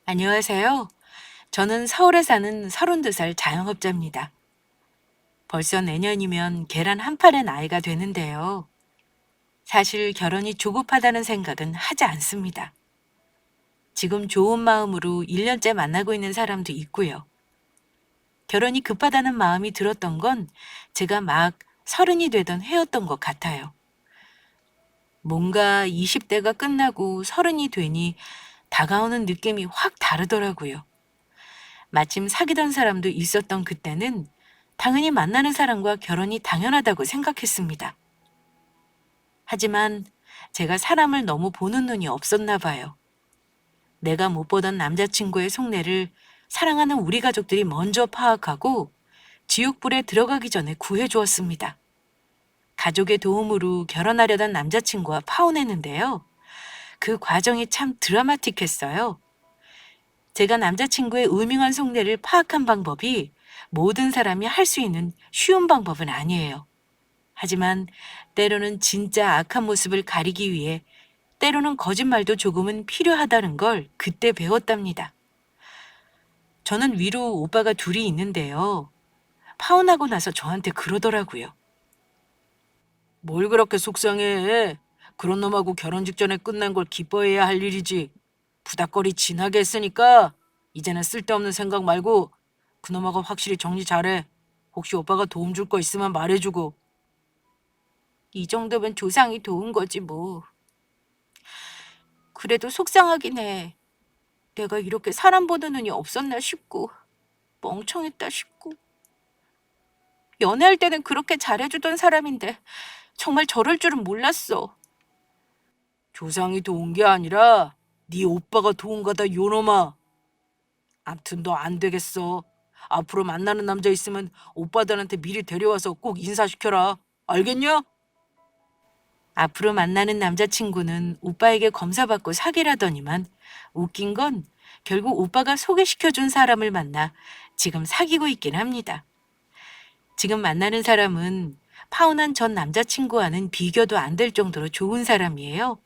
안녕하세요. 저는 서울에 사는 32살 자영업자입니다. 벌써 내년이면 계란 한 판의 나이가 되는데요. 사실 결혼이 조급하다는 생각은 하지 않습니다. 지금 좋은 마음으로 1년째 만나고 있는 사람도 있고요. 결혼이 급하다는 마음이 들었던 건 제가 막 30이 되던 해였던 것 같아요. 뭔가 20대가 끝나고 30이 되니 다가오는 느낌이 확 다르더라고요. 마침 사귀던 사람도 있었던 그때는 당연히 만나는 사람과 결혼이 당연하다고 생각했습니다. 하지만 제가 사람을 너무 보는 눈이 없었나 봐요. 내가 못 보던 남자친구의 속내를 사랑하는 우리 가족들이 먼저 파악하고 지옥불에 들어가기 전에 구해주었습니다. 가족의 도움으로 결혼하려던 남자친구와 파혼했는데요. 그 과정이 참 드라마틱했어요. 제가 남자친구의 음흉한 속내를 파악한 방법이 모든 사람이 할 수 있는 쉬운 방법은 아니에요. 하지만 때로는 진짜 악한 모습을 가리기 위해 때로는 거짓말도 조금은 필요하다는 걸 그때 배웠답니다. 저는 위로 오빠가 둘이 있는데요. 파혼하고 나서 저한테 그러더라고요. 뭘 그렇게 속상해? 그런 놈하고 결혼 직전에 끝난 걸 기뻐해야 할 일이지. 부닥거리 진하게 했으니까 이제는 쓸데없는 생각 말고 그놈하고 확실히 정리 잘해. 혹시 오빠가 도움 줄 거 있으면 말해주고. 이 정도면 조상이 도운 거지 뭐. 그래도 속상하긴 해. 내가 이렇게 사람 보는 눈이 없었나 싶고 멍청했다 싶고. 연애할 때는 그렇게 잘해주던 사람인데 정말 저럴 줄은 몰랐어. 조상이 도운 게 아니라 네 오빠가 도운 거다 요놈아. 암튼 너 안 되겠어. 앞으로 만나는 남자 있으면 오빠들한테 미리 데려와서 꼭 인사시켜라. 알겠냐? 앞으로 만나는 남자친구는 오빠에게 검사받고 사귀라더니만 웃긴 건 결국 오빠가 소개시켜준 사람을 만나 지금 사귀고 있긴 합니다. 지금 만나는 사람은 파혼한 전 남자친구와는 비교도 안 될 정도로 좋은 사람이에요.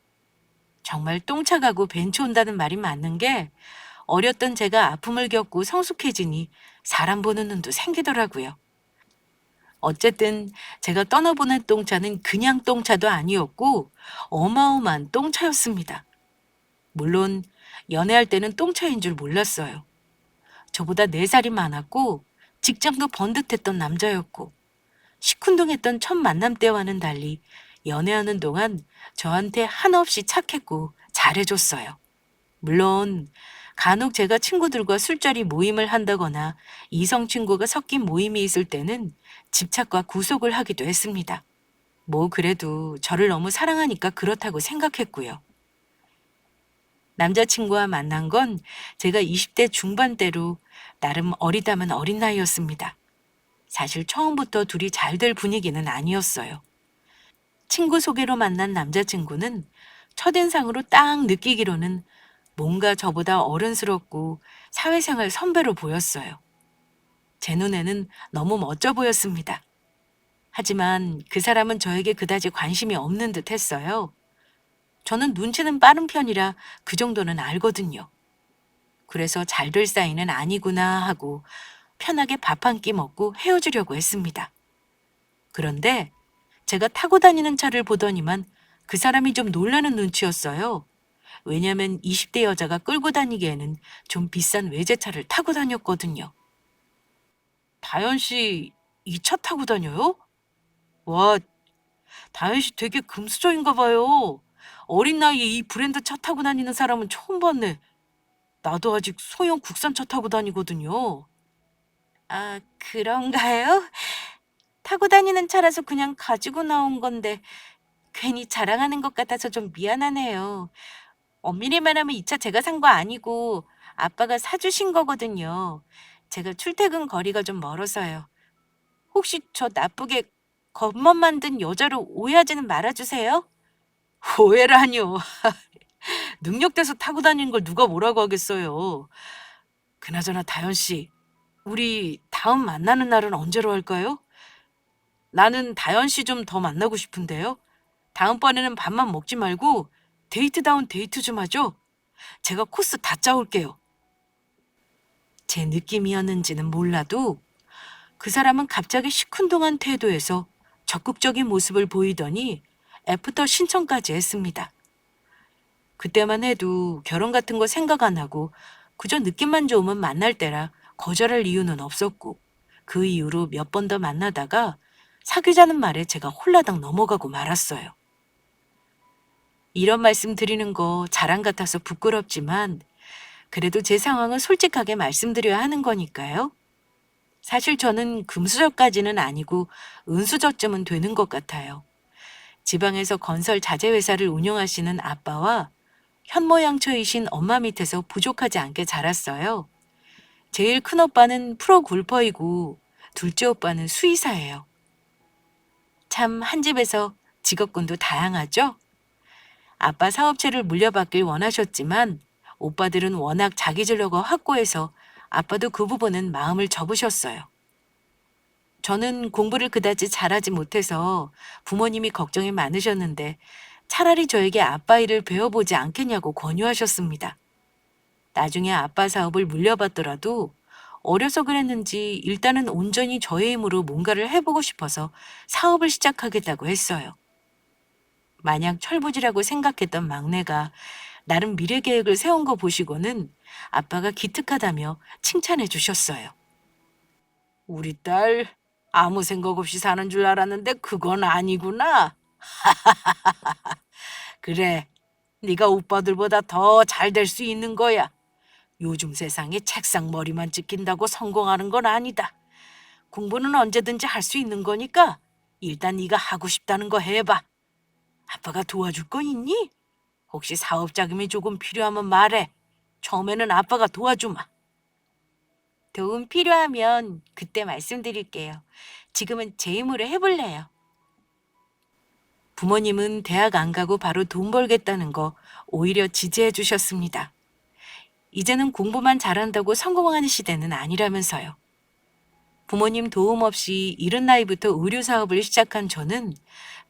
정말 똥차 가고 벤치 온다는 말이 맞는 게 어렸던 제가 아픔을 겪고 성숙해지니 사람 보는 눈도 생기더라고요. 어쨌든 제가 떠나보낸 똥차는 그냥 똥차도 아니었고 어마어마한 똥차였습니다. 물론 연애할 때는 똥차인 줄 몰랐어요. 저보다 4살이 많았고 직장도 번듯했던 남자였고 시큰둥했던 첫 만남 때와는 달리 연애하는 동안 저한테 한없이 착했고 잘해줬어요. 물론 간혹 제가 친구들과 술자리 모임을 한다거나 이성 친구가 섞인 모임이 있을 때는 집착과 구속을 하기도 했습니다. 뭐 그래도 저를 너무 사랑하니까 그렇다고 생각했고요. 남자친구와 만난 건 제가 20대 중반대로 나름 어리다면 어린 나이였습니다. 사실 처음부터 둘이 잘 될 분위기는 아니었어요. 친구 소개로 만난 남자친구는 첫인상으로 딱 느끼기로는 뭔가 저보다 어른스럽고 사회생활 선배로 보였어요. 제 눈에는 너무 멋져 보였습니다. 하지만 그 사람은 저에게 그다지 관심이 없는 듯 했어요. 저는 눈치는 빠른 편이라 그 정도는 알거든요. 그래서 잘 될 사이는 아니구나 하고 편하게 밥 한 끼 먹고 헤어지려고 했습니다. 그런데 제가 타고 다니는 차를 보더니만 그 사람이 좀 놀라는 눈치였어요. 왜냐면 20대 여자가 끌고 다니기에는 좀 비싼 외제차를 타고 다녔거든요. 다현 씨, 이 차 타고 다녀요? 와, 다현 씨 되게 금수저인가 봐요. 어린 나이에 이 브랜드 차 타고 다니는 사람은 처음 봤네. 나도 아직 소형 국산차 타고 다니거든요. 아, 그런가요? 타고 다니는 차라서 그냥 가지고 나온 건데 괜히 자랑하는 것 같아서 좀 미안하네요. 엄밀히 말하면 이 차 제가 산 거 아니고 아빠가 사주신 거거든요. 제가 출퇴근 거리가 좀 멀어서요. 혹시 저 나쁘게 겉멋 만든 여자로 오해하지는 말아주세요. 오해라뇨. 능력돼서 타고 다니는 걸 누가 뭐라고 하겠어요. 그나저나 다현 씨, 우리 다음 만나는 날은 언제로 할까요? 나는 다현 씨 좀 더 만나고 싶은데요. 다음번에는 밥만 먹지 말고 데이트다운 데이트 좀 하죠. 제가 코스 다 짜올게요. 제 느낌이었는지는 몰라도 그 사람은 갑자기 시큰둥한 태도에서 적극적인 모습을 보이더니 애프터 신청까지 했습니다. 그때만 해도 결혼 같은 거 생각 안 하고 그저 느낌만 좋으면 만날 때라 거절할 이유는 없었고, 그 이후로 몇 번 더 만나다가 사귀자는 말에 제가 홀라당 넘어가고 말았어요. 이런 말씀 드리는 거 자랑 같아서 부끄럽지만 그래도 제 상황은 솔직하게 말씀드려야 하는 거니까요. 사실 저는 금수저까지는 아니고 은수저쯤은 되는 것 같아요. 지방에서 건설 자재 회사를 운영하시는 아빠와 현모양처이신 엄마 밑에서 부족하지 않게 자랐어요. 제일 큰 오빠는 프로 골퍼이고 둘째 오빠는 수의사예요. 참 한 집에서 직업군도 다양하죠? 아빠 사업체를 물려받길 원하셨지만 오빠들은 워낙 자기 진로가 확고해서 아빠도 그 부분은 마음을 접으셨어요. 저는 공부를 그다지 잘하지 못해서 부모님이 걱정이 많으셨는데 차라리 저에게 아빠 일을 배워보지 않겠냐고 권유하셨습니다. 나중에 아빠 사업을 물려받더라도 어려서 그랬는지 일단은 온전히 저의 힘으로 뭔가를 해보고 싶어서 사업을 시작하겠다고 했어요. 마냥 철부지라고 생각했던 막내가 나름 미래 계획을 세운 거 보시고는 아빠가 기특하다며 칭찬해 주셨어요. 우리 딸 아무 생각 없이 사는 줄 알았는데 그건 아니구나. 그래, 네가 오빠들보다 더 잘 될 수 있는 거야. 요즘 세상에 책상 머리만 찍힌다고 성공하는 건 아니다. 공부는 언제든지 할 수 있는 거니까 일단 네가 하고 싶다는 거 해봐. 아빠가 도와줄 거 있니? 혹시 사업 자금이 조금 필요하면 말해. 처음에는 아빠가 도와주마. 도움 필요하면 그때 말씀드릴게요. 지금은 제 힘으로 해볼래요. 부모님은 대학 안 가고 바로 돈 벌겠다는 거 오히려 지지해 주셨습니다. 이제는 공부만 잘한다고 성공하는 시대는 아니라면서요. 부모님 도움 없이 이른 나이부터 의류 사업을 시작한 저는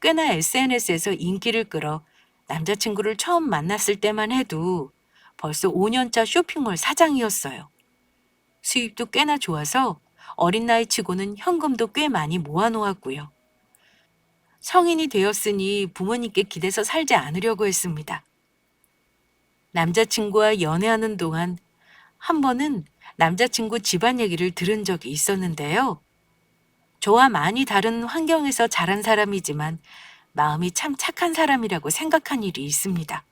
꽤나 SNS에서 인기를 끌어 남자친구를 처음 만났을 때만 해도 벌써 5년차 쇼핑몰 사장이었어요. 수입도 꽤나 좋아서 어린 나이 치고는 현금도 꽤 많이 모아놓았고요. 성인이 되었으니 부모님께 기대서 살지 않으려고 했습니다. 남자친구와 연애하는 동안 한 번은 남자친구 집안 얘기를 들은 적이 있었는데요. 저와 많이 다른 환경에서 자란 사람이지만 마음이 참 착한 사람이라고 생각한 일이 있습니다.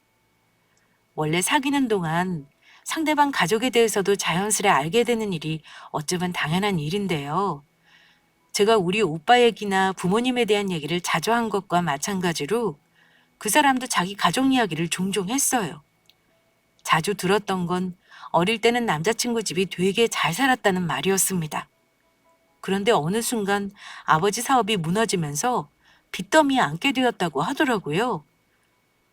원래 사귀는 동안 상대방 가족에 대해서도 자연스레 알게 되는 일이 어쩌면 당연한 일인데요. 제가 우리 오빠 얘기나 부모님에 대한 얘기를 자주 한 것과 마찬가지로 그 사람도 자기 가족 이야기를 종종 했어요. 자주 들었던 건 어릴 때는 남자친구 집이 되게 잘 살았다는 말이었습니다. 그런데 어느 순간 아버지 사업이 무너지면서 빚더미에 앉게 되었다고 하더라고요.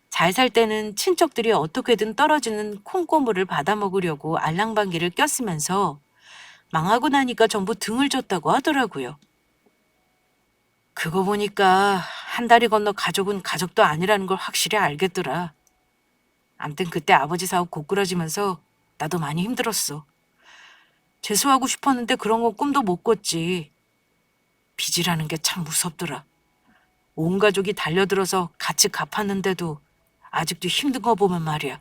잘 살 때는 친척들이 어떻게든 떨어지는 콩고물을 받아먹으려고 알랑방귀를 꼈으면서 망하고 나니까 전부 등을 졌다고 하더라고요. 그거 보니까 한 다리 건너 가족은 가족도 아니라는 걸 확실히 알겠더라. 암튼 그때 아버지 사업 고꾸라지면서 나도 많이 힘들었어. 재수하고 싶었는데 그런 건 꿈도 못 꿨지. 빚이라는 게 참 무섭더라. 온 가족이 달려들어서 같이 갚았는데도 아직도 힘든 거 보면 말이야.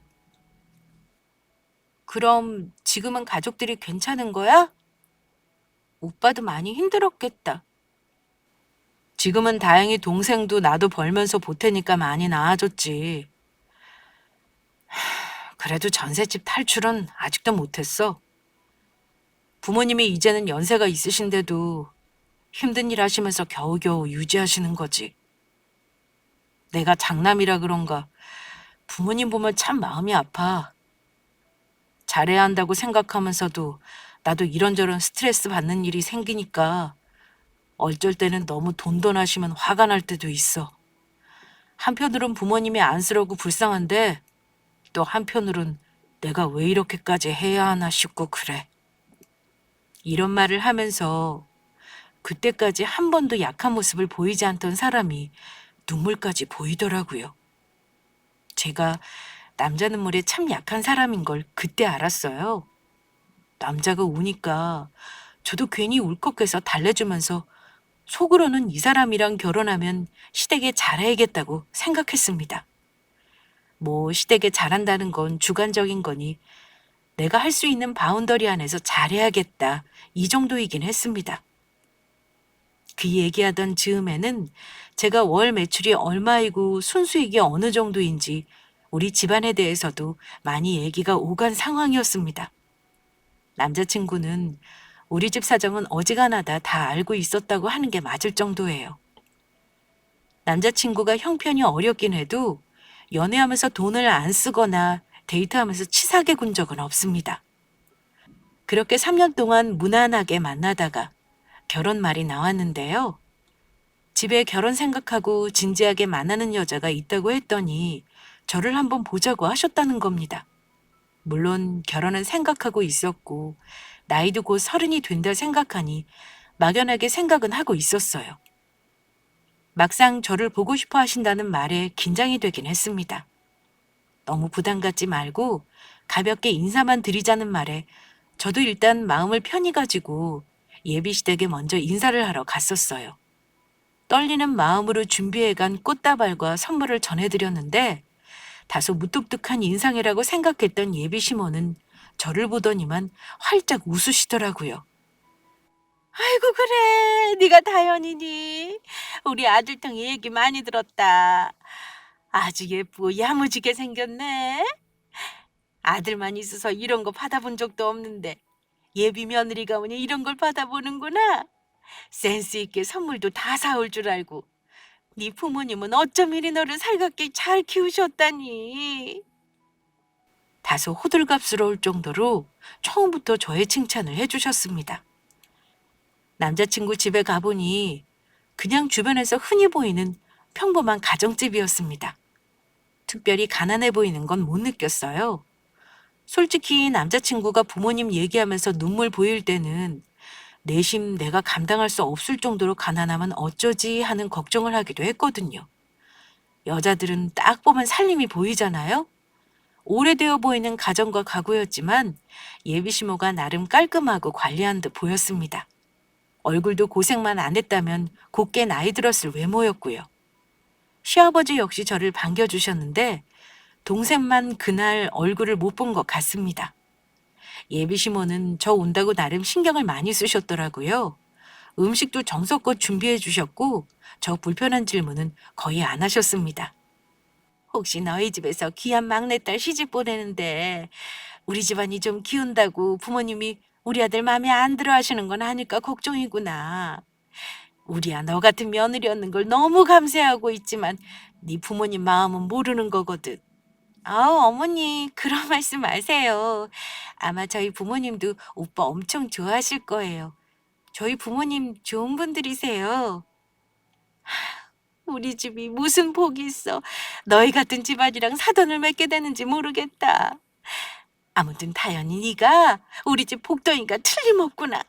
그럼 지금은 가족들이 괜찮은 거야? 오빠도 많이 힘들었겠다. 지금은 다행히 동생도 나도 벌면서 보태니까 많이 나아졌지. 그래도 전셋집 탈출은 아직도 못했어. 부모님이 이제는 연세가 있으신데도 힘든 일 하시면서 겨우겨우 유지하시는 거지. 내가 장남이라 그런가 부모님 보면 참 마음이 아파. 잘해야 한다고 생각하면서도 나도 이런저런 스트레스 받는 일이 생기니까 어쩔 때는 너무 돈돈하시면 화가 날 때도 있어. 한편으론 부모님이 안쓰러고 불쌍한데 또 한편으론 내가 왜 이렇게까지 해야 하나 싶고 그래. 이런 말을 하면서 그때까지 한 번도 약한 모습을 보이지 않던 사람이 눈물까지 보이더라고요. 제가 남자 눈물에 참 약한 사람인 걸 그때 알았어요. 남자가 우니까 저도 괜히 울컥해서 달래주면서 속으로는 이 사람이랑 결혼하면 시댁에 잘해야겠다고 생각했습니다. 뭐 시댁에 잘한다는 건 주관적인 거니 내가 할 수 있는 바운더리 안에서 잘해야겠다 이 정도이긴 했습니다. 그 얘기하던 즈음에는 제가 월 매출이 얼마이고 순수익이 어느 정도인지 우리 집안에 대해서도 많이 얘기가 오간 상황이었습니다. 남자친구는 우리 집 사정은 어지간하다 다 알고 있었다고 하는 게 맞을 정도예요. 남자친구가 형편이 어렵긴 해도 연애하면서 돈을 안 쓰거나 데이트하면서 치사하게 군 적은 없습니다. 그렇게 3년 동안 무난하게 만나다가 결혼 말이 나왔는데요. 집에 결혼 생각하고 진지하게 만나는 여자가 있다고 했더니 저를 한번 보자고 하셨다는 겁니다. 물론 결혼은 생각하고 있었고 나이도 곧 30이 된다 생각하니 막연하게 생각은 하고 있었어요. 막상 저를 보고 싶어 하신다는 말에 긴장이 되긴 했습니다. 너무 부담 갖지 말고 가볍게 인사만 드리자는 말에 저도 일단 마음을 편히 가지고 예비시댁에 먼저 인사를 하러 갔었어요. 떨리는 마음으로 준비해간 꽃다발과 선물을 전해드렸는데 다소 무뚝뚝한 인상이라고 생각했던 예비시모는 저를 보더니만 활짝 웃으시더라고요. 아이고 그래 네가 다현이니 우리 아들통이 얘기 많이 들었다. 아주 예쁘고 야무지게 생겼네. 아들만 있어서 이런 거 받아본 적도 없는데 예비 며느리가 오니 이런 걸 받아보는구나. 센스 있게 선물도 다 사올 줄 알고. 네 부모님은 어쩜 이리 너를 살갑게 잘 키우셨다니. 다소 호들갑스러울 정도로 처음부터 저의 칭찬을 해주셨습니다. 남자친구 집에 가보니 그냥 주변에서 흔히 보이는 평범한 가정집이었습니다. 특별히 가난해 보이는 건 못 느꼈어요. 솔직히 남자친구가 부모님 얘기하면서 눈물 보일 때는 내심 내가 감당할 수 없을 정도로 가난하면 어쩌지 하는 걱정을 하기도 했거든요. 여자들은 딱 보면 살림이 보이잖아요. 오래되어 보이는 가정과 가구였지만 예비시모가 나름 깔끔하고 관리한 듯 보였습니다. 얼굴도 고생만 안 했다면 곱게 나이 들었을 외모였고요. 시아버지 역시 저를 반겨주셨는데 동생만 그날 얼굴을 못 본 것 같습니다. 예비시모는 저 온다고 나름 신경을 많이 쓰셨더라고요. 음식도 정성껏 준비해 주셨고 저 불편한 질문은 거의 안 하셨습니다. 혹시 너희 집에서 귀한 막내딸 시집 보내는데 우리 집안이 좀 키운다고 부모님이 우리 아들 마음에 안 들어 하시는 건 아닐까 걱정이구나. 우리야 너 같은 며느리 얻는 걸 너무 감사하고 있지만 네 부모님 마음은 모르는 거거든. 아우 어머니 그런 말씀 마세요. 아마 저희 부모님도 오빠 엄청 좋아하실 거예요. 저희 부모님 좋은 분들이세요. 우리 집이 무슨 복이 있어. 너희 같은 집안이랑 사돈을 맺게 되는지 모르겠다. 아무튼 다현이 네가 우리 집 복덩이가 틀림없구나.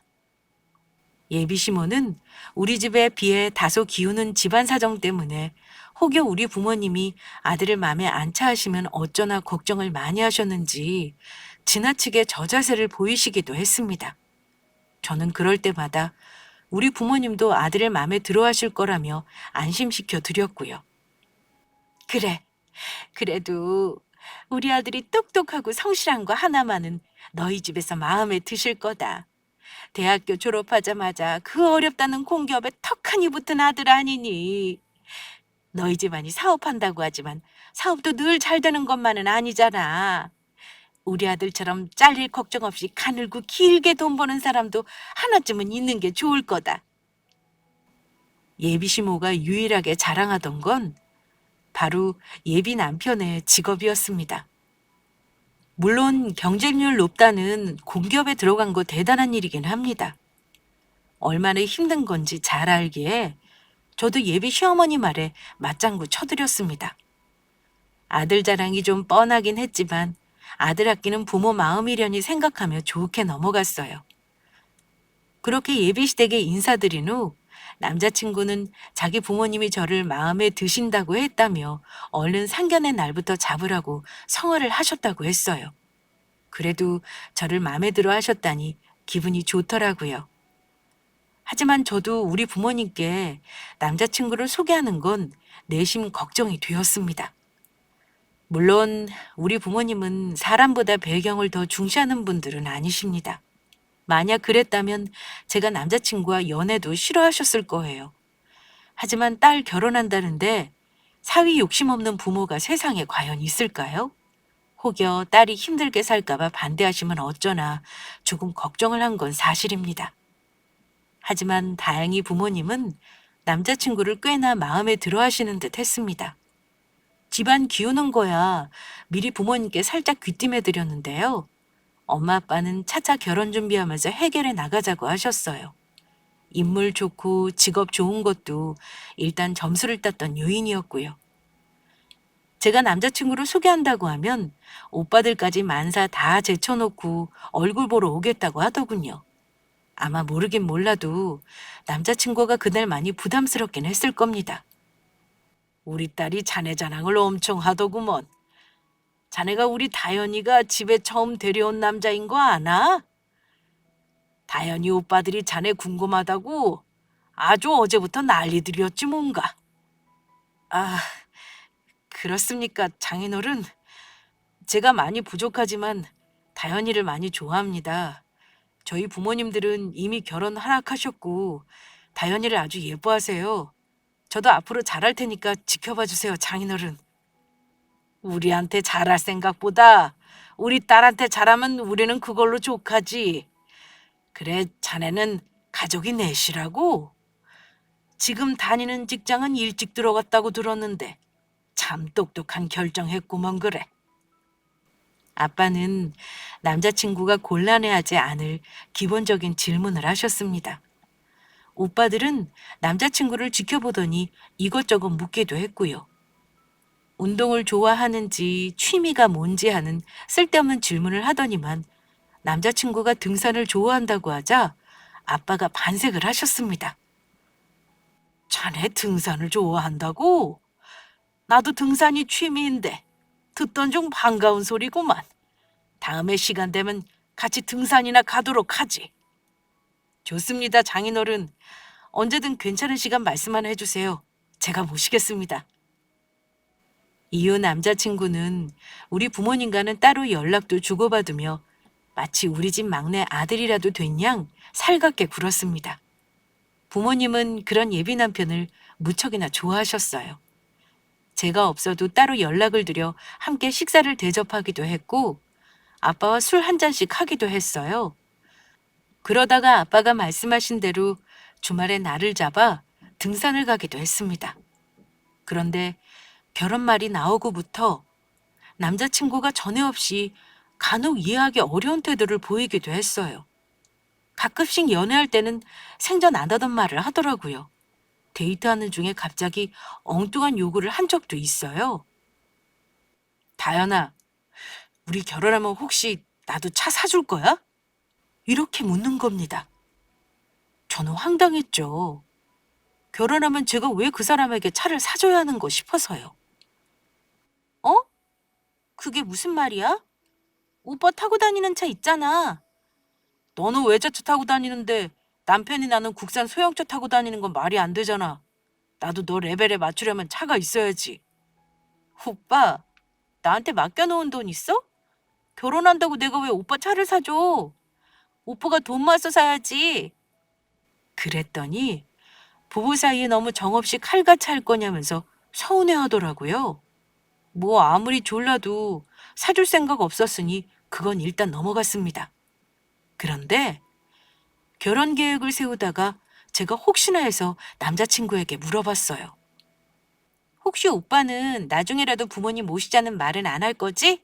예비시모는 우리 집에 비해 다소 기우는 집안 사정 때문에 혹여 우리 부모님이 아들을 마음에 안 차 하시면 어쩌나 걱정을 많이 하셨는지 지나치게 저자세를 보이시기도 했습니다. 저는 그럴 때마다 우리 부모님도 아들을 마음에 들어 하실 거라며 안심시켜 드렸고요. 그래, 그래도 우리 아들이 똑똑하고 성실한 거 하나만은 너희 집에서 마음에 드실 거다. 대학교 졸업하자마자 그 어렵다는 공기업에 턱하니 붙은 아들 아니니. 너희 집안이 사업한다고 하지만 사업도 늘 잘 되는 것만은 아니잖아. 우리 아들처럼 잘릴 걱정 없이 가늘고 길게 돈 버는 사람도 하나쯤은 있는 게 좋을 거다. 예비 시모가 유일하게 자랑하던 건 바로 예비 남편의 직업이었습니다. 물론 경쟁률 높다는 공기업에 들어간 거 대단한 일이긴 합니다. 얼마나 힘든 건지 잘 알기에 저도 예비 시어머니 말에 맞장구 쳐드렸습니다. 아들 자랑이 좀 뻔하긴 했지만 아들 아끼는 부모 마음이려니 생각하며 좋게 넘어갔어요. 그렇게 예비시댁에 인사드린 후 남자친구는 자기 부모님이 저를 마음에 드신다고 했다며 얼른 상견례 날부터 잡으라고 성화를 하셨다고 했어요. 그래도 저를 마음에 들어 하셨다니 기분이 좋더라고요. 하지만 저도 우리 부모님께 남자친구를 소개하는 건 내심 걱정이 되었습니다. 물론 우리 부모님은 사람보다 배경을 더 중시하는 분들은 아니십니다. 만약 그랬다면 제가 남자친구와 연애도 싫어하셨을 거예요. 하지만 딸 결혼한다는데 사위 욕심 없는 부모가 세상에 과연 있을까요? 혹여 딸이 힘들게 살까봐 반대하시면 어쩌나 조금 걱정을 한 건 사실입니다. 하지만 다행히 부모님은 남자친구를 꽤나 마음에 들어 하시는 듯 했습니다. 집안 기우는 거야 미리 부모님께 살짝 귀띔해 드렸는데요. 엄마 아빠는 차차 결혼 준비하면서 해결해 나가자고 하셨어요. 인물 좋고 직업 좋은 것도 일단 점수를 땄던 요인이었고요. 제가 남자친구를 소개한다고 하면 오빠들까지 만사 다 제쳐놓고 얼굴 보러 오겠다고 하더군요. 아마 모르긴 몰라도 남자친구가 그날 많이 부담스럽긴 했을 겁니다. 우리 딸이 자네 자랑을 엄청 하더구먼. 자네가 우리 다현이가 집에 처음 데려온 남자인 거 아나? 다현이 오빠들이 자네 궁금하다고 아주 어제부터 난리들이었지 뭔가. 아, 그렇습니까, 장인어른? 제가 많이 부족하지만 다현이를 많이 좋아합니다. 저희 부모님들은 이미 결혼 허락하셨고 다현이를 아주 예뻐하세요. 저도 앞으로 잘할 테니까 지켜봐 주세요, 장인어른. 우리한테 잘할 생각보다 우리 딸한테 잘하면 우리는 그걸로 족하지. 그래, 자네는 가족이 넷이라고? 지금 다니는 직장은 일찍 들어갔다고 들었는데 참 똑똑한 결정했구먼 그래. 아빠는 남자친구가 곤란해하지 않을 기본적인 질문을 하셨습니다. 오빠들은 남자친구를 지켜보더니 이것저것 묻기도 했고요. 운동을 좋아하는지 취미가 뭔지 하는 쓸데없는 질문을 하더니만 남자친구가 등산을 좋아한다고 하자 아빠가 반색을 하셨습니다. 자네 등산을 좋아한다고? 나도 등산이 취미인데 듣던 중 반가운 소리구만. 다음에 시간 되면 같이 등산이나 가도록 하지. 좋습니다, 장인어른. 언제든 괜찮은 시간 말씀만 해주세요. 제가 모시겠습니다. 이후 남자친구는 우리 부모님과는 따로 연락도 주고받으며 마치 우리 집 막내 아들이라도 된 양 살갑게 굴었습니다. 부모님은 그런 예비 남편을 무척이나 좋아하셨어요. 제가 없어도 따로 연락을 드려 함께 식사를 대접하기도 했고 아빠와 술 한 잔씩 하기도 했어요. 그러다가 아빠가 말씀하신 대로 주말에 날을 잡아 등산을 가기도 했습니다. 그런데 결혼 말이 나오고부터 남자친구가 전에 없이 간혹 이해하기 어려운 태도를 보이기도 했어요. 가끔씩 연애할 때는 생전 안 하던 말을 하더라고요. 데이트하는 중에 갑자기 엉뚱한 요구를 한 적도 있어요. 다현아, 우리 결혼하면 혹시 나도 차 사줄 거야? 이렇게 묻는 겁니다. 저는 황당했죠. 결혼하면 제가 왜 그 사람에게 차를 사줘야 하는 거 싶어서요. 어? 그게 무슨 말이야? 오빠 타고 다니는 차 있잖아. 너는 외제차 타고 다니는데 남편이 나는 국산 소형차 타고 다니는 건 말이 안 되잖아. 나도 너 레벨에 맞추려면 차가 있어야지. 오빠, 나한테 맡겨놓은 돈 있어? 결혼한다고 내가 왜 오빠 차를 사줘? 오빠가 돈 모아서 사야지. 그랬더니 부부 사이에 너무 정없이 칼같이 할 거냐면서 서운해 하더라고요. 뭐 아무리 졸라도 사줄 생각 없었으니 그건 일단 넘어갔습니다. 그런데 결혼 계획을 세우다가 제가 혹시나 해서 남자친구에게 물어봤어요. 혹시 오빠는 나중에라도 부모님 모시자는 말은 안 할 거지?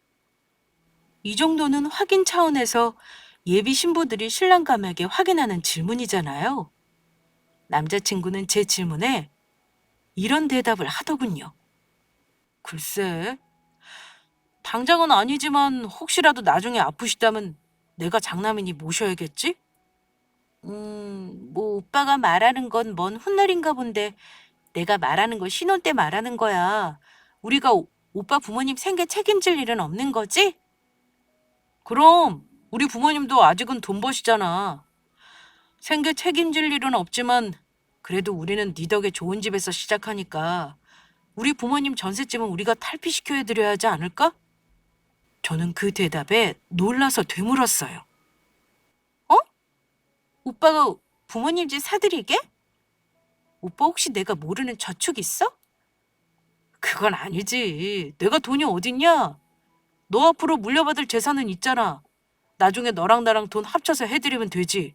이 정도는 확인 차원에서 예비 신부들이 신랑 감에게 확인하는 질문이잖아요. 남자친구는 제 질문에 이런 대답을 하더군요. 글쎄, 당장은 아니지만 혹시라도 나중에 아프시다면 내가 장남이니 모셔야겠지? 뭐 오빠가 말하는 건 먼 훗날인가 본데 내가 말하는 건 신혼 때 말하는 거야. 우리가 오빠 부모님 생계 책임질 일은 없는 거지? 그럼 우리 부모님도 아직은 돈 버시잖아. 생계 책임질 일은 없지만 그래도 우리는 네 덕에 좋은 집에서 시작하니까 우리 부모님 전셋집은 우리가 탈피시켜 드려야 하지 않을까? 저는 그 대답에 놀라서 되물었어요. 어? 오빠가 부모님 집 사드리게? 오빠 혹시 내가 모르는 저축 있어? 그건 아니지. 내가 돈이 어딨냐? 너 앞으로 물려받을 재산은 있잖아. 나중에 너랑 나랑 돈 합쳐서 해드리면 되지.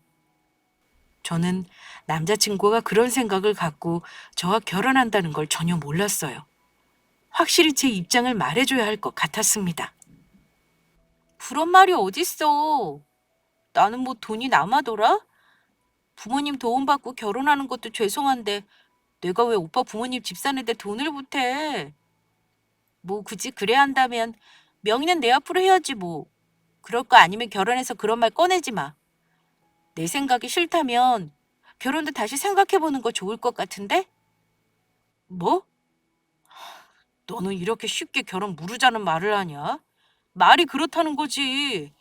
저는 남자친구가 그런 생각을 갖고 저와 결혼한다는 걸 전혀 몰랐어요. 확실히 제 입장을 말해줘야 할 것 같았습니다. 그런 말이 어딨어. 나는 뭐 돈이 남아돌아? 부모님 도움받고 결혼하는 것도 죄송한데 내가 왜 오빠 부모님 집 사는데 돈을 보태? 뭐 굳이 그래야 한다면 명의는 내 앞으로 해야지 뭐. 그럴 거 아니면 결혼해서 그런 말 꺼내지 마. 내 생각이 싫다면 결혼도 다시 생각해보는 거 좋을 것 같은데? 뭐? 너는 이렇게 쉽게 결혼 무르자는 말을 하냐? 말이 그렇다는 거지.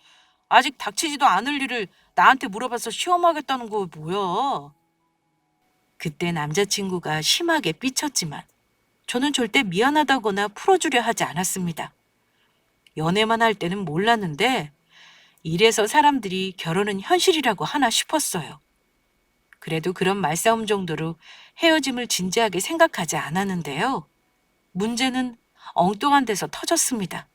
아직 닥치지도 않을 일을 나한테 물어봐서 시험하겠다는 거 뭐야? 그때 남자친구가 심하게 삐쳤지만 저는 절대 미안하다거나 풀어주려 하지 않았습니다. 연애만 할 때는 몰랐는데 이래서 사람들이 결혼은 현실이라고 하나 싶었어요. 그래도 그런 말싸움 정도로 헤어짐을 진지하게 생각하지 않았는데요. 문제는 엉뚱한 데서 터졌습니다.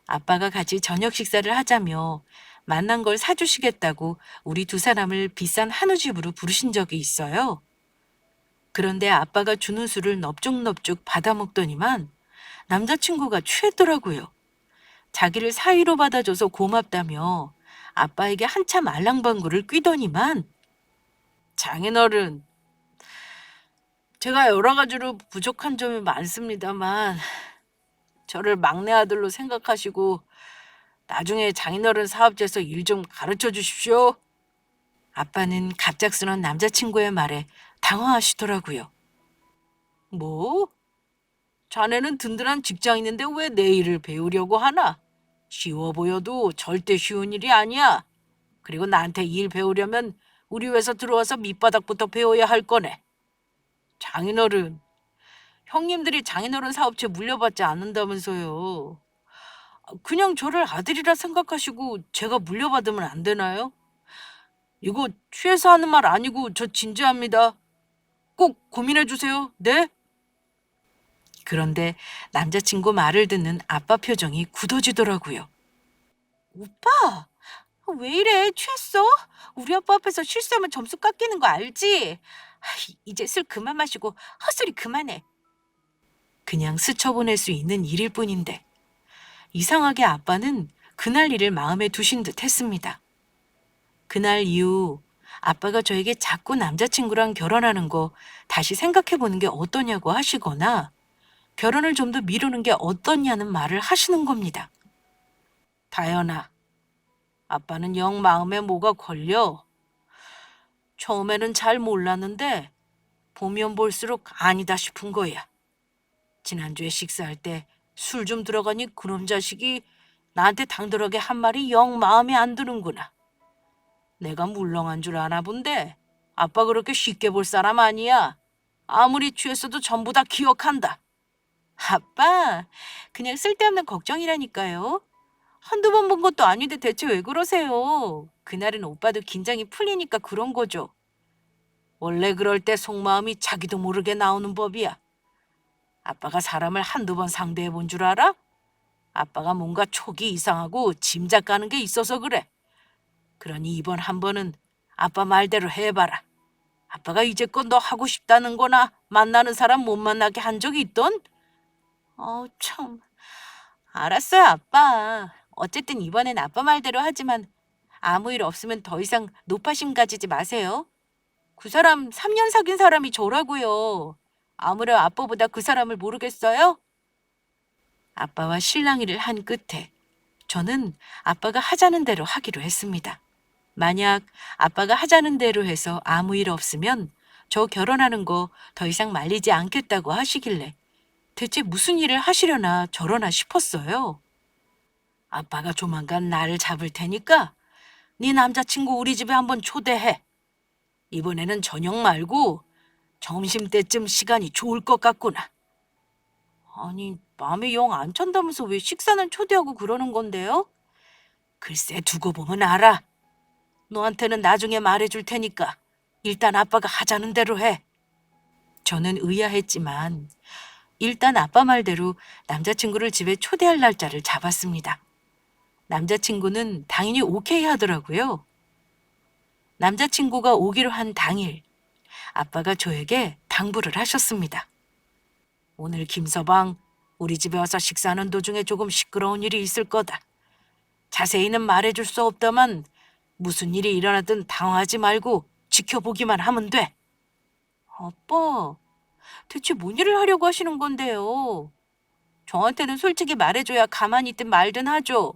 아빠가 같이 저녁 식사를 하자며 만난 걸 사주시겠다고 우리 두 사람을 비싼 한우집으로 부르신 적이 있어요. 그런데 아빠가 주는 술을 넙죽넙죽 받아먹더니만 남자친구가 취했더라고요. 자기를 사위로 받아줘서 고맙다며 아빠에게 한참 알랑방구를 뀌더니만 장인어른, 제가 여러 가지로 부족한 점이 많습니다만 저를 막내 아들로 생각하시고 나중에 장인어른 사업체에서 일 좀 가르쳐 주십시오. 아빠는 갑작스런 남자친구의 말에 당황하시더라고요. 뭐? 자네는 든든한 직장인인데 왜 내 일을 배우려고 하나? 쉬워 보여도 절대 쉬운 일이 아니야. 그리고 나한테 일 배우려면 우리 회사 들어와서 밑바닥부터 배워야 할 거네. 장인어른, 형님들이 장인어른 사업체 물려받지 않는다면서요. 그냥 저를 아들이라 생각하시고 제가 물려받으면 안 되나요? 이거 취해서 하는 말 아니고 저 진지합니다. 꼭 고민해 주세요. 네? 그런데 남자친구 말을 듣는 아빠 표정이 굳어지더라고요. 오빠, 왜 이래? 취했어? 우리 아빠 앞에서 실수하면 점수 깎이는 거 알지? 이제 술 그만 마시고 헛소리 그만해. 그냥 스쳐보낼 수 있는 일일 뿐인데 이상하게 아빠는 그날 일을 마음에 두신 듯 했습니다. 그날 이후 아빠가 저에게 자꾸 남자친구랑 결혼하는 거 다시 생각해보는 게 어떠냐고 하시거나 결혼을 좀 더 미루는 게 어떠냐는 말을 하시는 겁니다. 다연아, 아빠는 영 마음에 뭐가 걸려. 처음에는 잘 몰랐는데 보면 볼수록 아니다 싶은 거야. 지난주에 식사할 때 술 좀 들어가니 그놈 자식이 나한테 당돌하게 한 말이 영 마음에 안 드는구나. 내가 물렁한 줄 아나 본데 아빠 그렇게 쉽게 볼 사람 아니야. 아무리 취했어도 전부 다 기억한다. 아빠, 그냥 쓸데없는 걱정이라니까요. 한두 번 본 것도 아닌데 대체 왜 그러세요? 그날은 오빠도 긴장이 풀리니까 그런 거죠. 원래 그럴 때 속마음이 자기도 모르게 나오는 법이야. 아빠가 사람을 한두 번 상대해 본 줄 알아? 아빠가 뭔가 촉이 이상하고 짐작 가는 게 있어서 그래. 그러니 이번 한 번은 아빠 말대로 해봐라. 아빠가 이제껏 너 하고 싶다는 거나 만나는 사람 못 만나게 한 적이 있던? 참. 알았어요, 아빠. 어쨌든 이번엔 아빠 말대로 하지만 아무 일 없으면 더 이상 노파심 가지지 마세요. 그 사람 3년 사귄 사람이 저라고요. 아무래도 아빠보다 그 사람을 모르겠어요? 아빠와 실랑이를 한 끝에 저는 아빠가 하자는 대로 하기로 했습니다. 만약 아빠가 하자는 대로 해서 아무 일 없으면 저 결혼하는 거 더 이상 말리지 않겠다고 하시길래 대체 무슨 일을 하시려나 저러나 싶었어요. 아빠가 조만간 나를 잡을 테니까 네 남자친구 우리 집에 한번 초대해. 이번에는 저녁 말고 점심때쯤 시간이 좋을 것 같구나. 아니, 마음에 영 안 찬다면서 왜 식사는 초대하고 그러는 건데요? 글쎄 두고 보면 알아. 너한테는 나중에 말해줄 테니까 일단 아빠가 하자는 대로 해. 저는 의아했지만 일단 아빠 말대로 남자친구를 집에 초대할 날짜를 잡았습니다. 남자친구는 당연히 오케이 하더라고요. 남자친구가 오기로 한 당일 아빠가 저에게 당부를 하셨습니다. 오늘 김서방, 우리 집에 와서 식사하는 도중에 조금 시끄러운 일이 있을 거다. 자세히는 말해줄 수 없다만 무슨 일이 일어나든 당황하지 말고 지켜보기만 하면 돼. 아빠, 대체 뭔 일을 하려고 하시는 건데요? 저한테는 솔직히 말해줘야 가만히 있든 말든 하죠.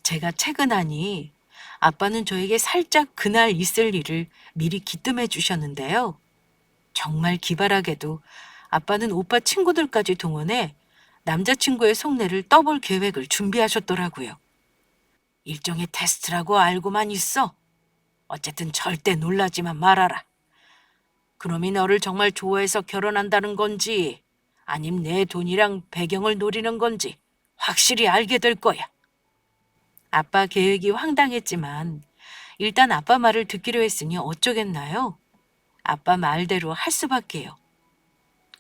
제가 채근하니 아빠는 저에게 살짝 그날 있을 일을 미리 기뜸해 주셨는데요. 정말 기발하게도 아빠는 오빠 친구들까지 동원해 남자친구의 속내를 떠볼 계획을 준비하셨더라고요. 일종의 테스트라고 알고만 있어. 어쨌든 절대 놀라지만 말아라. 그놈이 너를 정말 좋아해서 결혼한다는 건지 아님 내 돈이랑 배경을 노리는 건지 확실히 알게 될 거야. 아빠 계획이 황당했지만 일단 아빠 말을 듣기로 했으니 어쩌겠나요? 아빠 말대로 할 수밖에요.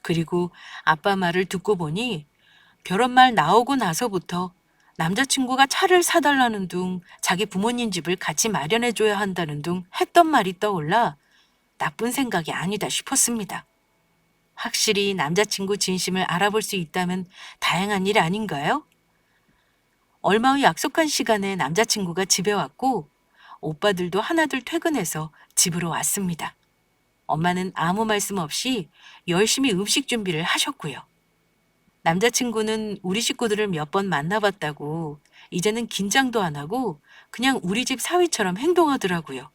그리고 아빠 말을 듣고 보니 결혼말 나오고 나서부터 남자친구가 차를 사달라는 둥 자기 부모님 집을 같이 마련해줘야 한다는 둥 했던 말이 떠올라 나쁜 생각이 아니다 싶었습니다. 확실히 남자친구 진심을 알아볼 수 있다면 다행한 일 아닌가요? 얼마 후 약속한 시간에 남자친구가 집에 왔고 오빠들도 하나둘 퇴근해서 집으로 왔습니다. 엄마는 아무 말씀 없이 열심히 음식 준비를 하셨고요. 남자친구는 우리 식구들을 몇 번 만나봤다고 이제는 긴장도 안 하고 그냥 우리 집 사위처럼 행동하더라고요.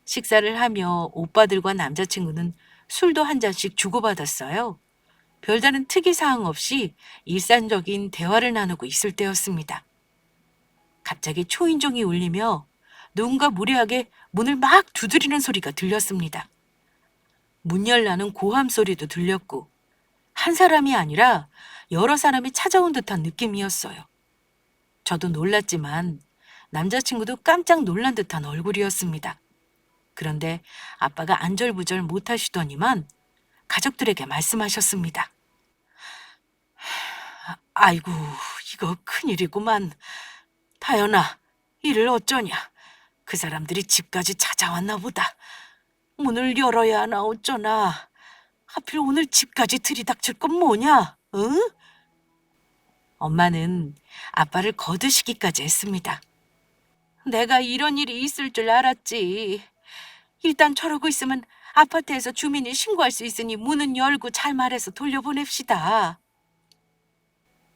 식사를 하며 오빠들과 남자친구는 술도 한 잔씩 주고받았어요. 별다른 특이사항 없이 일상적인 대화를 나누고 있을 때였습니다. 갑자기 초인종이 울리며 누군가 무례하게 문을 막 두드리는 소리가 들렸습니다. 문 열라는 고함 소리도 들렸고 한 사람이 아니라 여러 사람이 찾아온 듯한 느낌이었어요. 저도 놀랐지만 남자친구도 깜짝 놀란 듯한 얼굴이었습니다. 그런데 아빠가 안절부절 못하시더니만 가족들에게 말씀하셨습니다. 아이고, 이거 큰일이구만. 다연아, 이를 어쩌냐. 그 사람들이 집까지 찾아왔나 보다. 문을 열어야 하나 어쩌나. 하필 오늘 집까지 들이닥칠 건 뭐냐, 응? 엄마는 아빠를 거드시기까지 했습니다. 내가 이런 일이 있을 줄 알았지. 일단 저러고 있으면 아파트에서 주민이 신고할 수 있으니 문은 열고 잘 말해서 돌려보냅시다.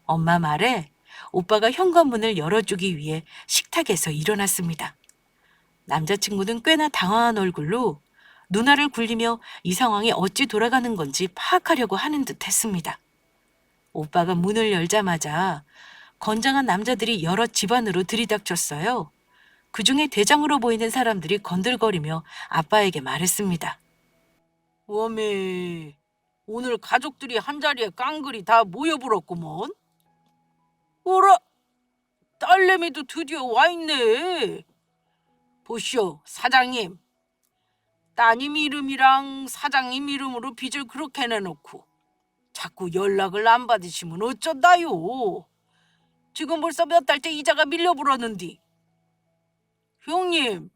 엄마 말에 오빠가 현관문을 열어주기 위해 식탁에서 일어났습니다. 남자친구는 꽤나 당황한 얼굴로 누나를 굴리며 이 상황이 어찌 돌아가는 건지 파악하려고 하는 듯 했습니다. 오빠가 문을 열자마자 건장한 남자들이 여러 집 안으로 들이닥쳤어요. 그중에 대장으로 보이는 사람들이 건들거리며 아빠에게 말했습니다. 워메, 오늘 가족들이 한자리에 깡그리 다 모여불었구먼. 어라, 딸내미도 드디어 와있네. 보시오, 사장님. 따님 이름이랑 사장님 이름으로 빚을 그렇게 내놓고 자꾸 연락을 안 받으시면 어쩐다요. 지금 벌써 몇 달째 이자가 밀려불었는디. 형님,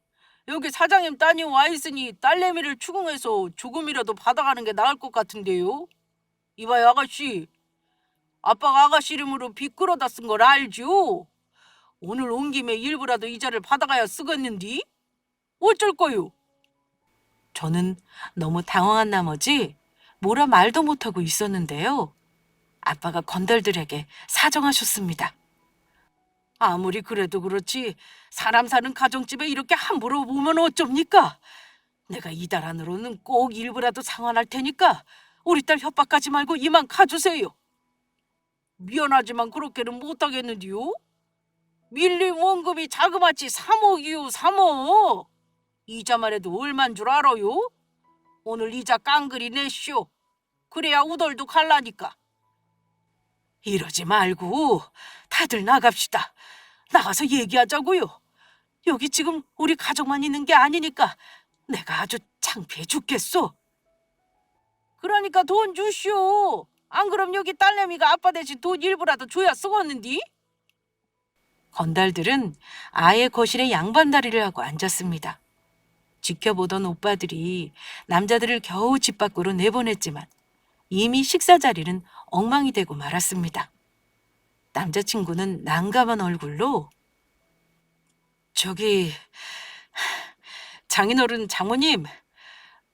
여기 사장님 따님 와 있으니 딸내미를 추궁해서 조금이라도 받아가는 게 나을 것 같은데요. 이봐요 아가씨, 아빠가 아가씨 이름으로 빚 끌어다 쓴 걸 알죠? 오늘 온 김에 일부라도 이자를 받아가야 쓰겠는디? 어쩔 거요? 저는 너무 당황한 나머지 뭐라 말도 못하고 있었는데요. 아빠가 건달들에게 사정하셨습니다. 아무리 그래도 그렇지 사람 사는 가정집에 이렇게 함부로 오면 어쩝니까? 내가 이달 안으로는 꼭 일부라도 상환할 테니까 우리 딸 협박하지 말고 이만 가주세요. 미안하지만 그렇게는 못하겠는데요. 밀린 원금이 자그마치 3억이요, 3억. 이자만 해도 얼만 줄 알아요? 오늘 이자 깡그리 내쇼. 그래야 우덜도 갈라니까. 이러지 말고 다들 나갑시다. 나가서 얘기하자고요. 여기 지금 우리 가족만 있는 게 아니니까 내가 아주 창피해 죽겠소. 그러니까 돈 주시오. 안 그럼 여기 딸내미가 아빠 대신 돈 일부라도 줘야 쓰겠는디? 건달들은 아예 거실에 양반다리를 하고 앉았습니다. 지켜보던 오빠들이 남자들을 겨우 집 밖으로 내보냈지만 이미 식사 자리는 엉망이 되고 말았습니다. 남자친구는 난감한 얼굴로 저기 장인어른 장모님,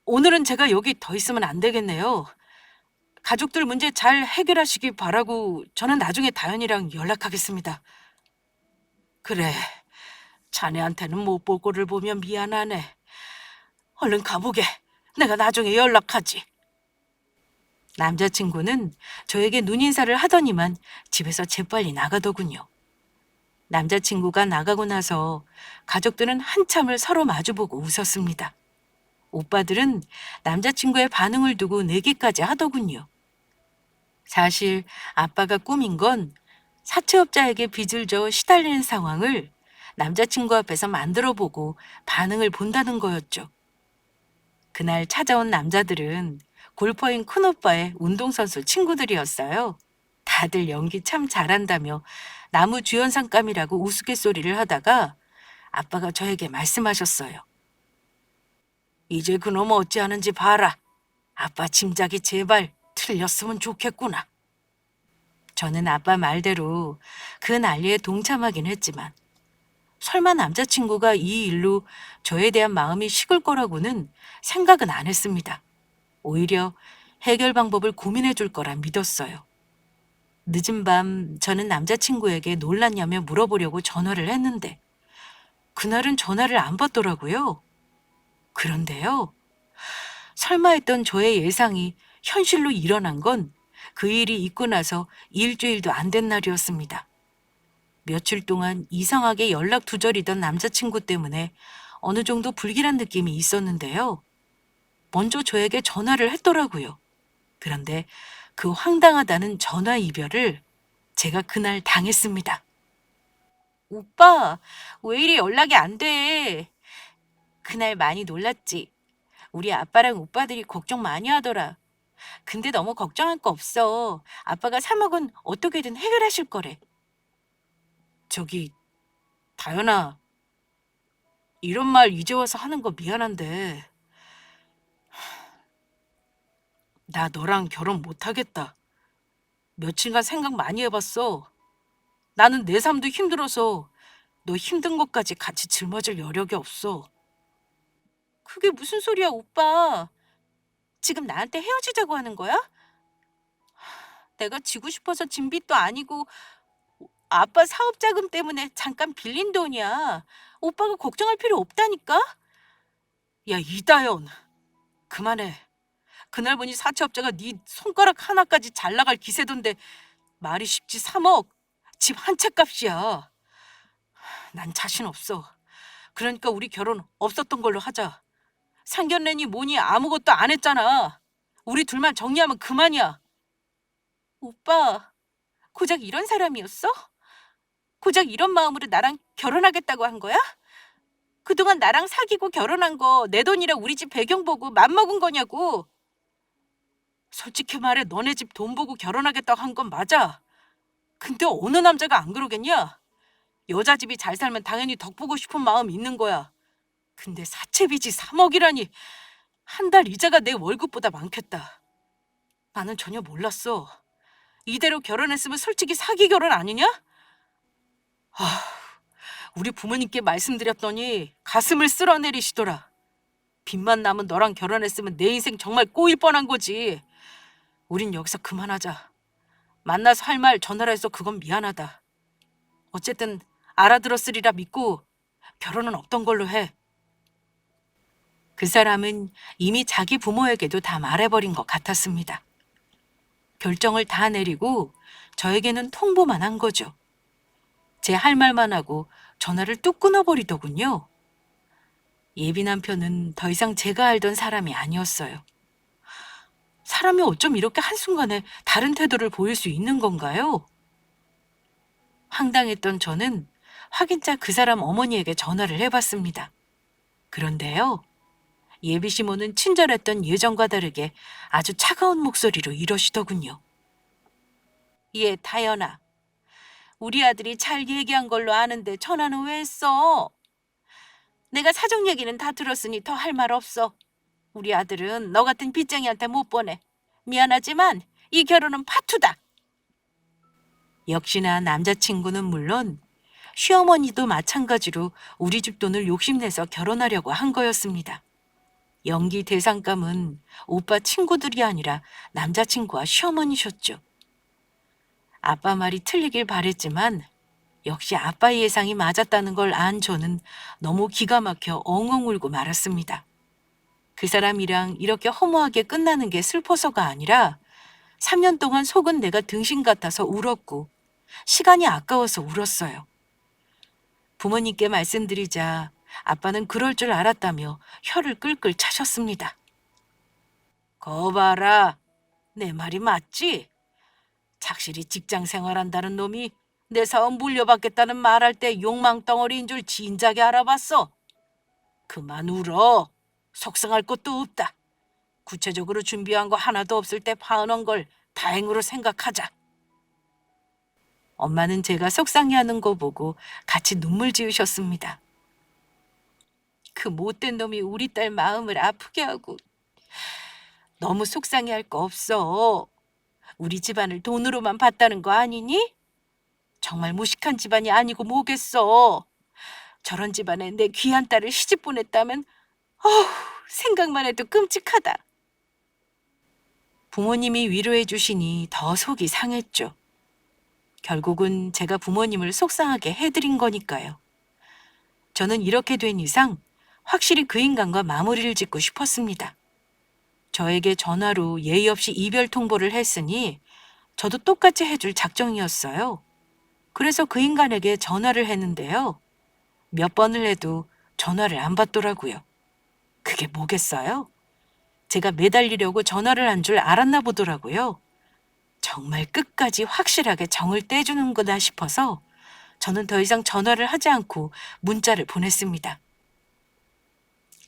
오늘은 제가 여기 더 있으면 안 되겠네요. 가족들 문제 잘 해결하시기 바라고 저는 나중에 다현이랑 연락하겠습니다. 그래, 자네한테는 못 볼 꼴을 보면 미안하네. 얼른 가보게. 내가 나중에 연락하지. 남자친구는 저에게 눈인사를 하더니만 집에서 재빨리 나가더군요. 남자친구가 나가고 나서 가족들은 한참을 서로 마주보고 웃었습니다. 오빠들은 남자친구의 반응을 두고 내기까지 하더군요. 사실 아빠가 꾸민 건 사채업자에게 빚을 져 시달리는 상황을 남자친구 앞에서 만들어보고 반응을 본다는 거였죠. 그날 찾아온 남자들은 골퍼인 큰오빠의 운동선수 친구들이었어요. 다들 연기 참 잘한다며 나무 주연상감이라고 우스갯소리를 하다가 아빠가 저에게 말씀하셨어요. 이제 그놈 어찌하는지 봐라. 아빠 짐작이 제발 틀렸으면 좋겠구나. 저는 아빠 말대로 그 난리에 동참하긴 했지만 설마 남자친구가 이 일로 저에 대한 마음이 식을 거라고는 생각은 안 했습니다. 오히려 해결 방법을 고민해 줄 거라 믿었어요. 늦은 밤 저는 남자친구에게 놀랐냐며 물어보려고 전화를 했는데 그날은 전화를 안 받더라고요. 그런데요. 설마 했던 저의 예상이 현실로 일어난 건 그 일이 있고 나서 일주일도 안 된 날이었습니다. 며칠 동안 이상하게 연락 두절이던 남자친구 때문에 어느 정도 불길한 느낌이 있었는데요. 먼저 저에게 전화를 했더라고요. 그런데 그 황당하다는 전화 이별을 제가 그날 당했습니다. 오빠, 왜 이리 연락이 안 돼? 그날 많이 놀랐지. 우리 아빠랑 오빠들이 걱정 많이 하더라. 근데 너무 걱정할 거 없어. 아빠가 3억은 어떻게든 해결하실 거래. 저기, 다현아, 이런 말 이제 와서 하는 거 미안한데, 나 너랑 결혼 못 하겠다. 며칠간 생각 많이 해봤어. 나는 내 삶도 힘들어서 너 힘든 것까지 같이 짊어질 여력이 없어. 그게 무슨 소리야, 오빠. 지금 나한테 헤어지자고 하는 거야? 내가 지고 싶어서 진 빚도 아니고 아빠 사업 자금 때문에 잠깐 빌린 돈이야. 오빠가 걱정할 필요 없다니까? 야, 이다연. 그만해. 그날 보니 사채업자가 네 손가락 하나까지 잘 나갈 기세던데 말이 쉽지 3억. 집 한 채 값이야. 난 자신 없어. 그러니까 우리 결혼 없었던 걸로 하자. 상견례니 뭐니 아무것도 안 했잖아. 우리 둘만 정리하면 그만이야. 오빠, 고작 이런 사람이었어? 고작 이런 마음으로 나랑 결혼하겠다고 한 거야? 그동안 나랑 사귀고 결혼한 거 내 돈이라 우리 집 배경 보고 맘먹은 거냐고. 솔직히 말해 너네 집 돈 보고 결혼하겠다고 한 건 맞아. 근데 어느 남자가 안 그러겠냐? 여자 집이 잘 살면 당연히 덕 보고 싶은 마음이 있는 거야. 근데 사채빚이 3억이라니. 한 달 이자가 내 월급보다 많겠다. 나는 전혀 몰랐어. 이대로 결혼했으면 솔직히 사기 결혼 아니냐? 우리 부모님께 말씀드렸더니 가슴을 쓸어내리시더라. 빚만 남은 너랑 결혼했으면 내 인생 정말 꼬일 뻔한 거지. 우린 여기서 그만하자. 만나서 할 말 전화로 해서 그건 미안하다. 어쨌든 알아들었으리라 믿고 결혼은 없던 걸로 해. 그 사람은 이미 자기 부모에게도 다 말해버린 것 같았습니다. 결정을 다 내리고 저에게는 통보만 한 거죠. 제 할 말만 하고 전화를 뚝 끊어버리더군요. 예비 남편은 더 이상 제가 알던 사람이 아니었어요. 사람이 어쩜 이렇게 한순간에 다른 태도를 보일 수 있는 건가요? 황당했던 저는 확인차 그 사람 어머니에게 전화를 해봤습니다. 그런데요, 예비 시모는 친절했던 예전과 다르게 아주 차가운 목소리로 이러시더군요. 예, 다연아. 우리 아들이 잘 얘기한 걸로 아는데 전화는 왜 했어? 내가 사정 얘기는 다 들었으니 더 할 말 없어. 우리 아들은 너 같은 빚쟁이한테 못 보내. 미안하지만 이 결혼은 파투다. 역시나 남자친구는 물론 시어머니도 마찬가지로 우리 집 돈을 욕심내서 결혼하려고 한 거였습니다. 연기 대상감은 오빠 친구들이 아니라 남자친구와 시어머니셨죠. 아빠 말이 틀리길 바랬지만 역시 아빠의 예상이 맞았다는 걸 안 저는 너무 기가 막혀 엉엉 울고 말았습니다. 그 사람이랑 이렇게 허무하게 끝나는 게 슬퍼서가 아니라 3년 동안 속은 내가 등신 같아서 울었고 시간이 아까워서 울었어요. 부모님께 말씀드리자 아빠는 그럴 줄 알았다며 혀를 끌끌 차셨습니다. 거봐라, 내 말이 맞지? 착실히 직장 생활한다는 놈이 내 사업 물려받겠다는 말할 때 욕망덩어리인 줄 진작에 알아봤어. 그만 울어. 속상할 것도 없다. 구체적으로 준비한 거 하나도 없을 때 파혼한 걸 다행으로 생각하자. 엄마는 제가 속상해하는 거 보고 같이 눈물 지으셨습니다. 그 못된 놈이 우리 딸 마음을 아프게 하고 너무 속상해할 거 없어. 우리 집안을 돈으로만 봤다는 거 아니니? 정말 무식한 집안이 아니고 뭐겠어. 저런 집안에 내 귀한 딸을 시집 보냈다면 어후, 생각만 해도 끔찍하다. 부모님이 위로해 주시니 더 속이 상했죠. 결국은 제가 부모님을 속상하게 해드린 거니까요. 저는 이렇게 된 이상 확실히 그 인간과 마무리를 짓고 싶었습니다. 저에게 전화로 예의 없이 이별 통보를 했으니 저도 똑같이 해줄 작정이었어요. 그래서 그 인간에게 전화를 했는데요. 몇 번을 해도 전화를 안 받더라고요. 그게 뭐겠어요? 제가 매달리려고 전화를 한 줄 알았나 보더라고요. 정말 끝까지 확실하게 정을 떼주는구나 싶어서 저는 더 이상 전화를 하지 않고 문자를 보냈습니다.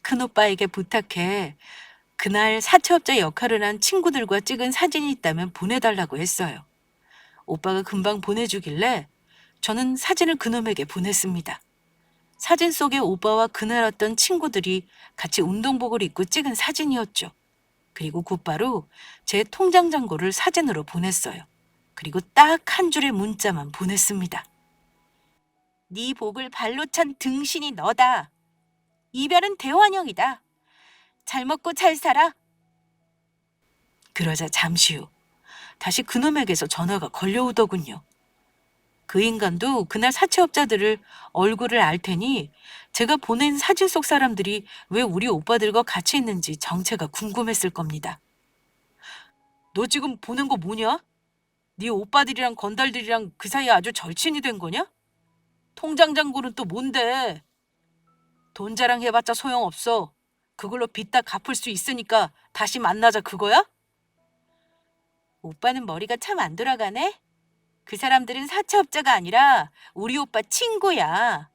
큰오빠에게 부탁해 그날 사채업자 역할을 한 친구들과 찍은 사진이 있다면 보내달라고 했어요. 오빠가 금방 보내주길래 저는 사진을 그놈에게 보냈습니다. 사진 속에 오빠와 그날 왔던 친구들이 같이 운동복을 입고 찍은 사진이었죠. 그리고 곧바로 제 통장 잔고를 사진으로 보냈어요. 그리고 딱 한 줄의 문자만 보냈습니다. 네 복을 발로 찬 등신이 너다. 이별은 대환영이다. 잘 먹고 잘 살아. 그러자 잠시 후 다시 그놈에게서 전화가 걸려오더군요. 그 인간도 그날 사채업자들을 얼굴을 알 테니 제가 보낸 사진 속 사람들이 왜 우리 오빠들과 같이 있는지 정체가 궁금했을 겁니다. 너 지금 보낸 거 뭐냐? 네 오빠들이랑 건달들이랑 그 사이에 아주 절친이 된 거냐? 통장 잔고는 또 뭔데? 돈 자랑해봤자 소용없어. 그걸로 빚 다 갚을 수 있으니까 다시 만나자 그거야? 오빠는 머리가 참 안 돌아가네? 그 사람들은 사채업자가 아니라 우리 오빠 친구야.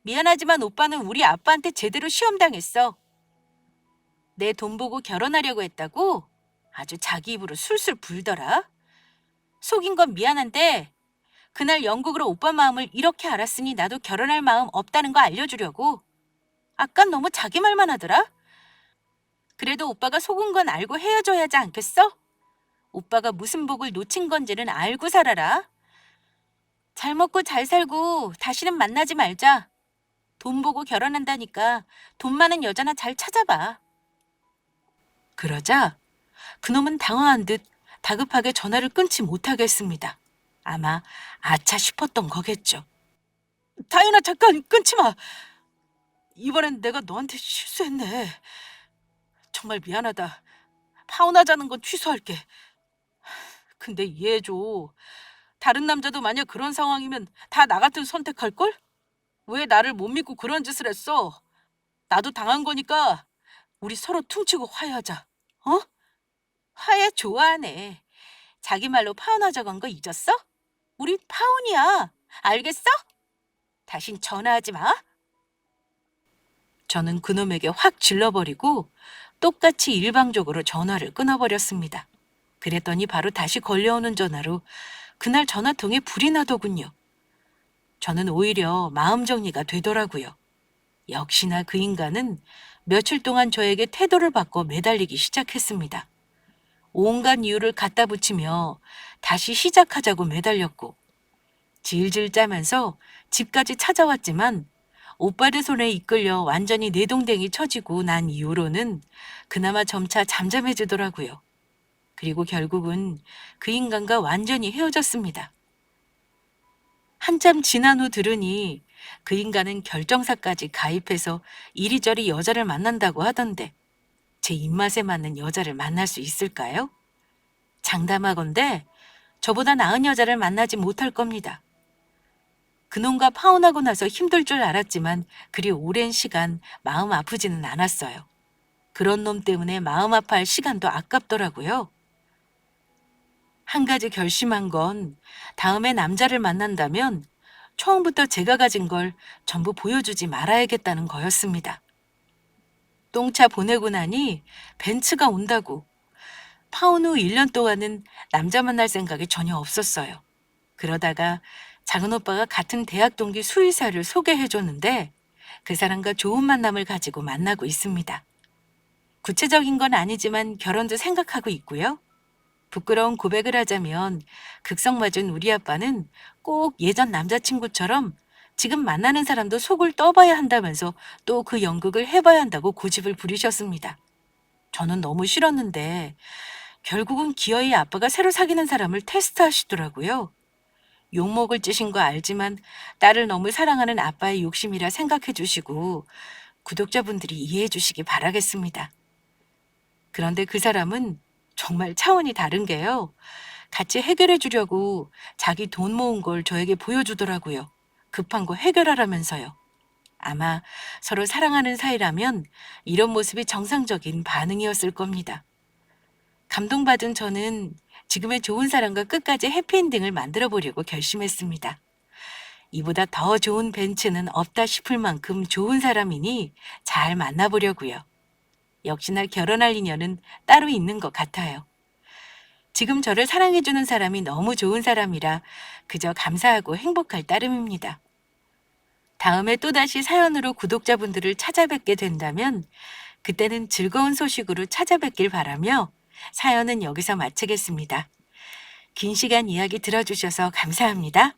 미안하지만 오빠는 우리 아빠한테 제대로 시험당했어. 내 돈 보고 결혼하려고 했다고? 아주 자기 입으로 술술 불더라. 속인 건 미안한데 그날 영국으로 오빠 마음을 이렇게 알았으니 나도 결혼할 마음 없다는 거 알려주려고. 아깐 너무 자기 말만 하더라. 그래도 오빠가 속은 건 알고 헤어져야 하지 않겠어? 오빠가 무슨 복을 놓친 건지는 알고 살아라. 잘 먹고 잘 살고 다시는 만나지 말자. 돈 보고 결혼한다니까 돈 많은 여자나 잘 찾아봐. 그러자 그놈은 당황한 듯 다급하게 전화를 끊지 못하겠습니다. 아마 아차 싶었던 거겠죠. 다현아 잠깐 끊지 마. 이번엔 내가 너한테 실수했네. 정말 미안하다. 파혼하자는 건 취소할게. 근데 이해해줘. 다른 남자도 만약 그런 상황이면 다 나 같은 선택할걸? 왜 나를 못 믿고 그런 짓을 했어? 나도 당한 거니까 우리 서로 퉁치고 화해하자. 어? 화해 좋아하네. 자기 말로 파혼하자고 한 거 잊었어? 우리 파혼이야. 알겠어? 다신 전화하지 마. 저는 그놈에게 확 질러버리고 똑같이 일방적으로 전화를 끊어버렸습니다. 그랬더니 바로 다시 걸려오는 전화로 그날 전화통에 불이 나더군요. 저는 오히려 마음 정리가 되더라고요. 역시나 그 인간은 며칠 동안 저에게 태도를 바꿔 매달리기 시작했습니다. 온갖 이유를 갖다 붙이며 다시 시작하자고 매달렸고 질질 짜면서 집까지 찾아왔지만 오빠들 손에 이끌려 완전히 내동댕이 쳐지고 난 이후로는 그나마 점차 잠잠해지더라고요. 그리고 결국은 그 인간과 완전히 헤어졌습니다. 한참 지난 후 들으니 그 인간은 결정사까지 가입해서 이리저리 여자를 만난다고 하던데 제 입맛에 맞는 여자를 만날 수 있을까요? 장담하건대 저보다 나은 여자를 만나지 못할 겁니다. 그놈과 파혼하고 나서 힘들 줄 알았지만 그리 오랜 시간 마음 아프지는 않았어요. 그런 놈 때문에 마음 아파할 시간도 아깝더라고요. 한 가지 결심한 건 다음에 남자를 만난다면 처음부터 제가 가진 걸 전부 보여주지 말아야겠다는 거였습니다. 똥차 보내고 나니 벤츠가 온다고. 파혼 후 1년 동안은 남자 만날 생각이 전혀 없었어요. 그러다가 작은 오빠가 같은 대학 동기 수의사를 소개해 줬는데 그 사람과 좋은 만남을 가지고 만나고 있습니다. 구체적인 건 아니지만 결혼도 생각하고 있고요. 부끄러운 고백을 하자면 극성 맞은 우리 아빠는 꼭 예전 남자친구처럼 지금 만나는 사람도 속을 떠봐야 한다면서 또 그 연극을 해봐야 한다고 고집을 부리셨습니다. 저는 너무 싫었는데 결국은 기어이 아빠가 새로 사귀는 사람을 테스트하시더라고요. 욕먹을 짓인 거 알지만 딸을 너무 사랑하는 아빠의 욕심이라 생각해 주시고 구독자분들이 이해해 주시기 바라겠습니다. 그런데 그 사람은 정말 차원이 다른 게요. 같이 해결해 주려고 자기 돈 모은 걸 저에게 보여주더라고요. 급한 거 해결하라면서요. 아마 서로 사랑하는 사이라면 이런 모습이 정상적인 반응이었을 겁니다. 감동받은 저는 지금의 좋은 사람과 끝까지 해피엔딩을 만들어 보려고 결심했습니다. 이보다 더 좋은 벤츠는 없다 싶을 만큼 좋은 사람이니 잘 만나보려고요. 역시나 결혼할 인연은 따로 있는 것 같아요. 지금 저를 사랑해주는 사람이 너무 좋은 사람이라 그저 감사하고 행복할 따름입니다. 다음에 또다시 사연으로 구독자분들을 찾아뵙게 된다면 그때는 즐거운 소식으로 찾아뵙길 바라며 사연은 여기서 마치겠습니다. 긴 시간 이야기 들어주셔서 감사합니다.